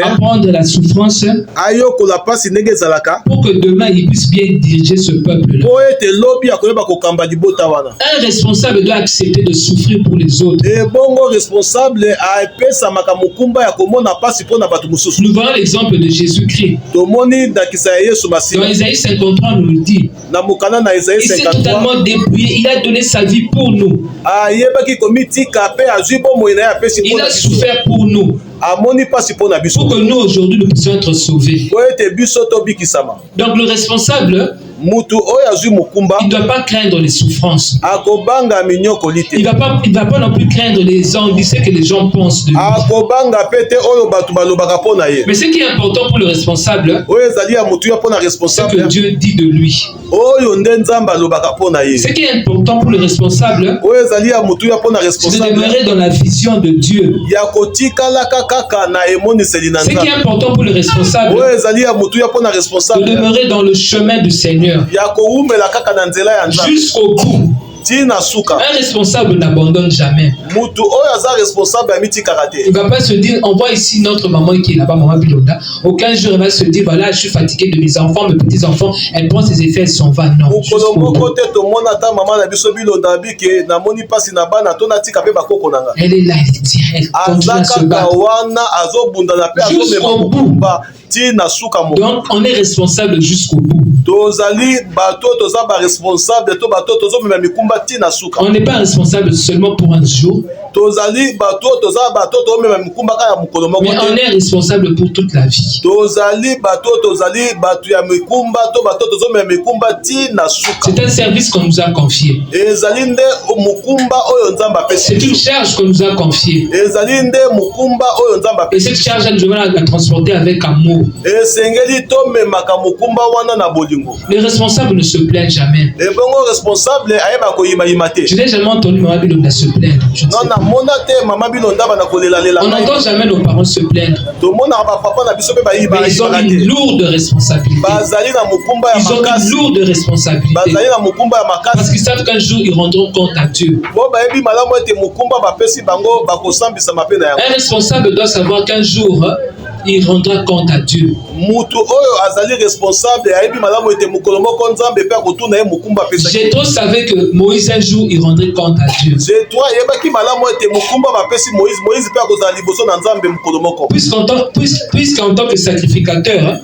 apprendre la souffrance pour que demain il puisse bien diriger ce peuple-là. Un responsable doit accepter de souffrir pour les autres. Nous voyons l'exemple de Jésus-Christ. Dans Isaïe 53, on nous le dit. Il s'est totalement dépouillé. Il a donné sa vie pour nous. Il a souffert pour nous. Pour que nous aujourd'hui nous puissions être sauvés. Donc le responsable, il ne doit pas craindre les souffrances. Il ne va pas non plus craindre les ambitions que les gens pensent de lui. Mais ce qui est important pour le responsable, c'est que Dieu dit de lui. Ce qui est important pour le responsable, c'est de demeurer dans la vision de Dieu. Ce qui est important pour le responsable, c'est de demeurer dans le chemin du Seigneur jusqu'au bout. Un responsable n'abandonne jamais. Il ne va pas se dire, on voit ici notre maman qui est là-bas, maman Bilonda. Aucun jour, elle va se dire, voilà, je suis fatiguée de mes enfants, mes petits-enfants. Elle prend ses effets, elle s'en va. Non. Elle est là, elle tient, elle continue à se battre. Jusqu'au bout. Donc, on est responsable jusqu'au bout. On n'est pas responsable seulement pour un jour, mais on est responsable pour toute la vie. C'est un service qu'on nous a confié. C'est une charge qu'on nous a confiée. Et cette charge, nous devons la transporter avec amour. Les responsables ne se plaignent jamais. Je n'ai jamais entendu Maman Bilonda se plaindre. On n'entend jamais nos parents se plaindre. Mais ils ont une lourde responsabilité. Ils ont une lourde responsabilité. Parce qu'ils savent qu'un jour ils rendront compte à Dieu. Un responsable doit savoir qu'un jour il rendra compte à Dieu. Jétro savait que Moïse un jour il rendrait compte à Dieu. Puisqu'en tant que sacrificateur,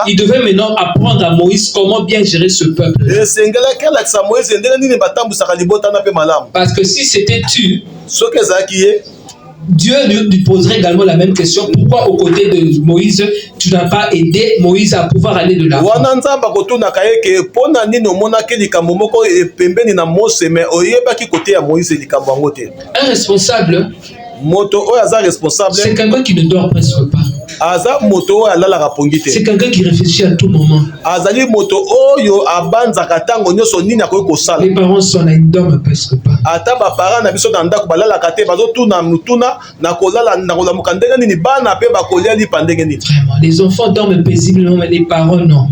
il devait maintenant apprendre à Moïse comment bien gérer ce peuple. Parce que si c'était tu, Dieu lui poserait également la même question. Pourquoi aux côtés de Moïse, tu n'as pas aidé Moïse à pouvoir aller de l'avant? Un responsable, c'est quelqu'un qui ne dort presque pas. C'est quelqu'un qui réfléchit à tout moment. Les parents sont là, ils ne dorment presque pas. Vraiment, les enfants dorment paisiblement, mais les parents non.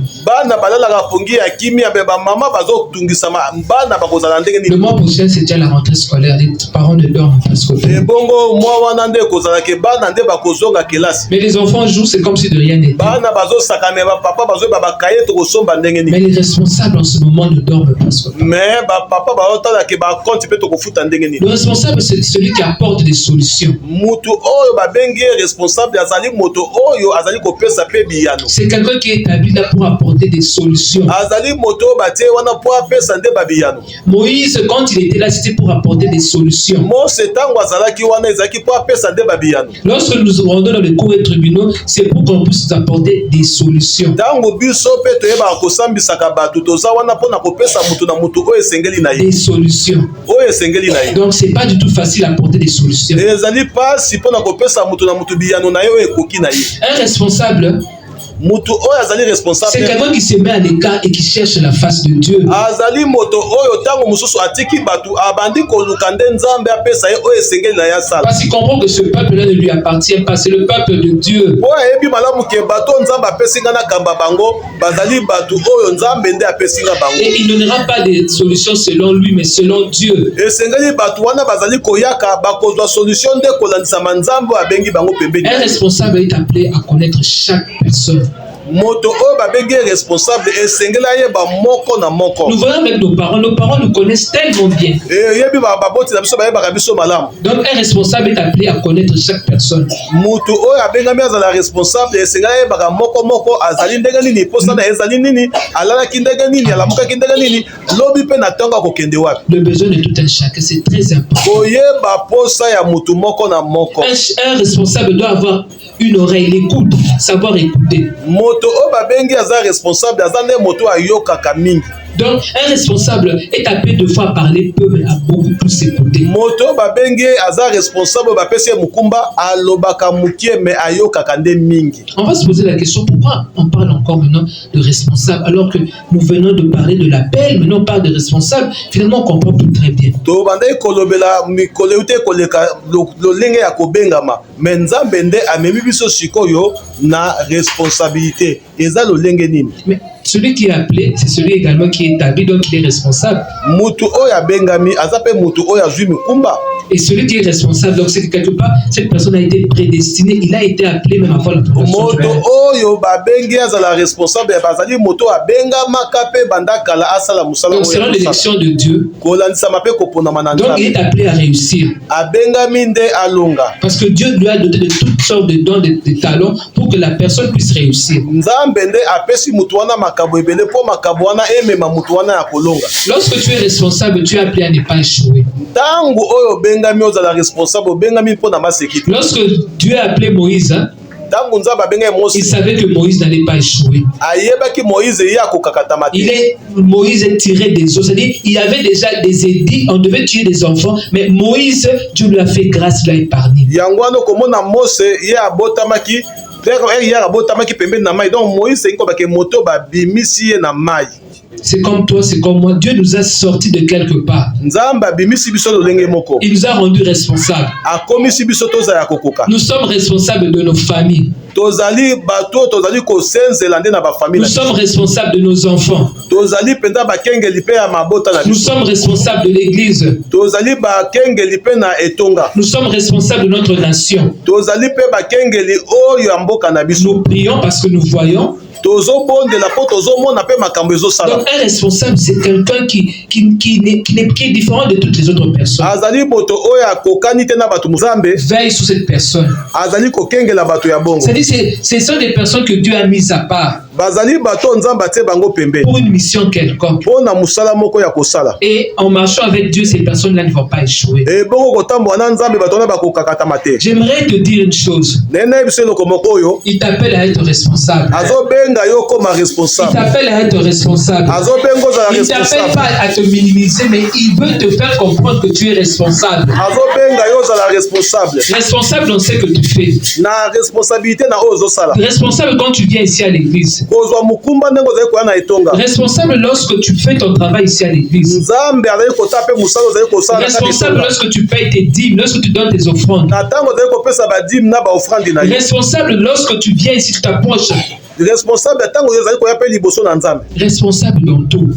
Le mois prochain, c'est déjà la rentrée scolaire. Les parents ne dorment presque pas. Mais les enfants jouent, c'est comme si de rien n'était. Mais les responsables en ce moment ne dorment presque pas. Le responsable, c'est celui qui apporte des solutions. C'est quelqu'un qui est établi là pour apporter des solutions. Moïse, quand il était là, c'était pour apporter des solutions. Lorsque nous rendons dans les cours et tribunaux, c'est pour qu'on puisse apporter des solutions. Des solutions. Donc c'est pas du tout facile à apporter des solutions. Un responsable, Mutu oyo azali responsable. C'est quelqu'un qui se met à l'écart et qui cherche la face de Dieu. Azali moto oyo tango mususu atiki batu abandi koluka nde Nzambe apesa ye oyo esengeli na ya sala. Parce qu'il comprend que ce peuple-là ne lui appartient pas, c'est le peuple de Dieu. Oyo ayebi malamu ke bato Nzambe apesi nga na kamba bango bazali batu oyo Nzambe nde apesi nga bango. Et il ne donnera pas de solution selon lui mais selon Dieu. Esengeli batu wana bazali koyaka bakozwa solution nde kolandisama Nzambe abengi bango pembeni. Un responsable est appelé à connaître chaque personne. Moto oyo babengi responsable esengela yeba moko na moko. Nous voyons avec nos parents nous connaissent tellement bien. Yebi baboti na biso bayeba biso malamu. Donc un responsable est appelé à connaître chaque personne. Moto oyo abengami azala responsable esengela yeba moko azali ndenge nini posa na ezali nini alalaki ndenge nini alamukaki ndenge nini lobi pe na tonga kokende wapi. Le besoin de tout un chacun c'est très important. Koyeba posa ya moto moko na moko. Un responsable doit avoir une oreille, l'écoute, savoir écouter. Moto o babengi aza responsable azande moto ayokaka mingi. Donc un responsable est appelé de fois à parler peu mais à beaucoup plus écouter. Moto babengi aza responsable bapesi mukumba alobaka mukie mais ayokaka nde mingi. On va se poser la question pourquoi on parle encore maintenant de responsable alors que nous venons de parler de l'appel, maintenant on parle de responsable, finalement on comprend plus très bien. To bandai kolobela mikolo ute koleka lolenge ya kobengama mais Nzambe nde amemi biso sikoyo na responsabilité. Eza lolenge nini? Mais celui qui est appelé, c'est celui également qui est établi, donc il est responsable. Mutu oya bengami azape mutu oya zui mikumba. Et celui qui est responsable, donc c'est que quelque part, cette personne a été prédestinée, il a été appelé même avant la profession. Moto oyo babengi azala responsable ya bazali moto abenga makape bandakala asala musala. Donc selon l'élection de Dieu, donc il est appelé à réussir. Abenga minde alunga. Parce que Dieu lui a doté de toutes sortes de dons, de talents pour que la personne puisse réussir. Nzambe nde apesi mutu wana makabo ebele po makabo wana emema mutu wana ya kolonga. Lorsque tu es responsable, tu es appelé à ne pas échouer. Tangu oyo bengami ozala responsable bengami po na masekiti. Lorsque Dieu a appelé Moïse, il savait que Moïse n'allait pas échouer. Moïse est tiré des eaux, c'est-à-dire il y avait déjà des édits, on devait tuer des enfants, mais Moïse, Dieu lui a fait grâce, il l'a épargné. C'est comme toi, c'est comme moi. Dieu nous a sortis de quelque part. Il nous a rendus responsables. Nous sommes responsables de nos familles. Nous sommes responsables de nos enfants. Nous sommes responsables de l'Église. Nous sommes responsables de notre nation. Nous prions parce que nous voyons. Donc un responsable, c'est quelqu'un qui est différent de toutes les autres personnes. Veille sur cette personne. C'est-à-dire ce sont des personnes que Dieu a mises à part pour une mission quelconque. Et en marchant avec Dieu, ces personnes-là ne vont pas échouer. J'aimerais te dire une chose. Il t'appelle à être responsable. Il t'appelle à être responsable. Il ne t'appelle pas à te minimiser, mais il veut te faire comprendre que tu es responsable. Responsable dans ce que tu fais. Responsable quand tu viens ici à l'église. Responsable lorsque tu fais ton travail ici à l'église. Responsable lorsque tu payes tes dîmes, lorsque tu donnes tes offrandes. Responsable lorsque tu viens ici, tu t'approches. Responsable dans tout.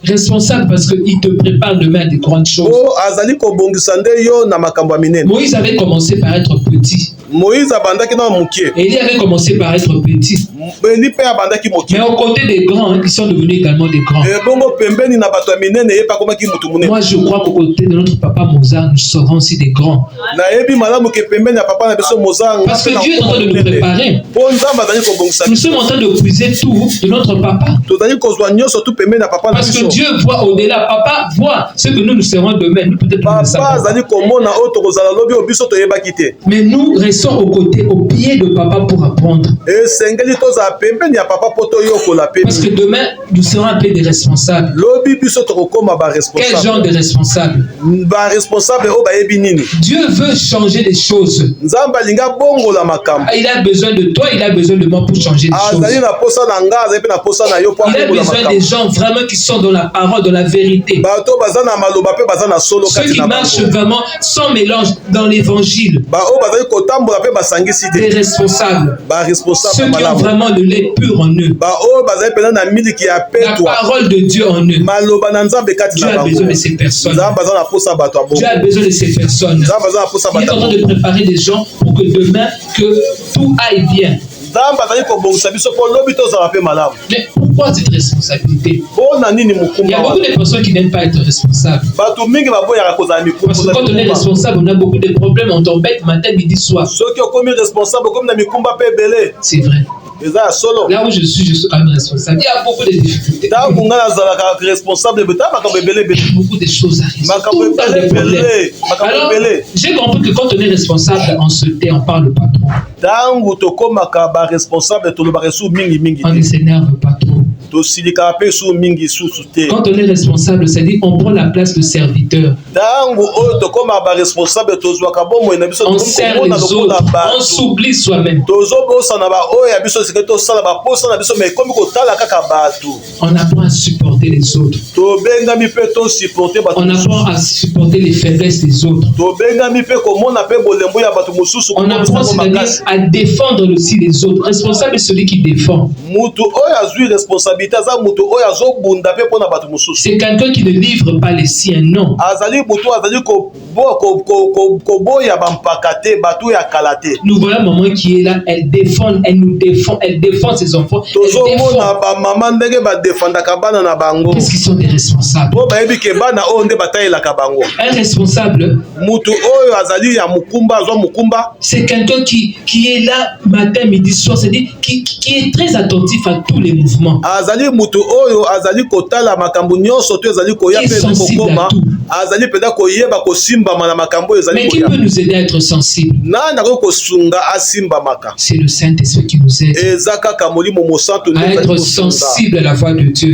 Responsable parce qu'il te prépare demain à des grandes choses. Moïse avait commencé par être petit. Et il avait commencé par être petit. Mais aux côtés des grands, ils sont devenus également des grands. Moi, je crois qu'aux côtés de notre papa Mozart, nous serons aussi des grands. Parce que Dieu est en train de nous préparer. Nous sommes en train de puiser tout de notre papa. Parce que Dieu voit au-delà. Papa voit ce que nous serons demain. Nous peut-être nous ne savons pas. Mais nous restons sont aux côtés, au pied de papa pour apprendre. Parce que demain, nous serons appelés des responsables. Quel genre de responsables? Dieu veut changer les choses. Il a besoin de toi, il a besoin de moi pour changer les choses. Il a besoin des gens vraiment qui sont dans la parole, dans la vérité. Ceux qui marchent vraiment sans mélange dans l'évangile. Des responsables. Ceux qui ont vraiment le lait pur en eux. La parole de Dieu en eux. Dieu a besoin de ces personnes. Dieu a besoin de ces personnes. Il est en train de préparer des gens pour que demain, que tout aille bien. Mais pourquoi cette responsabilité? Il y a beaucoup de personnes qui n'aiment pas être responsables. Parce que quand on est responsable, on a beaucoup de problèmes, on t'embête matin, midi, soir. C'est vrai. Là où je suis quand même responsable. Il y a beaucoup de difficultés. Beaucoup de choses arrivent. Tout le temps des problèmes. Alors, j'ai compris que quand on est responsable, on se tait, on parle pas trop. On ne s'énerve pas trop. Quand on est responsable, c'est-à-dire on prend la place de serviteur. On sert les autres, on s'oublie soi-même. On apprend à supporter les autres. On apprend à supporter les faiblesses des autres. On apprend c'est-à-dire à défendre aussi les autres. Responsable est celui qui défend. C'est quelqu'un qui ne livre pas les siens, non. Nous voilà maman qui est là, elle défend, elle nous défend, elle défend ses enfants. Qu'est-ce qu'ils sont des responsables? Un responsable, c'est quelqu'un qui est là matin, midi, soir, c'est-à-dire qui est très attentif à tous les mouvements. Mais qui peut nous aider à être sensibles? C'est le Saint-Esprit qui nous aide à être sensibles à la voix de Dieu.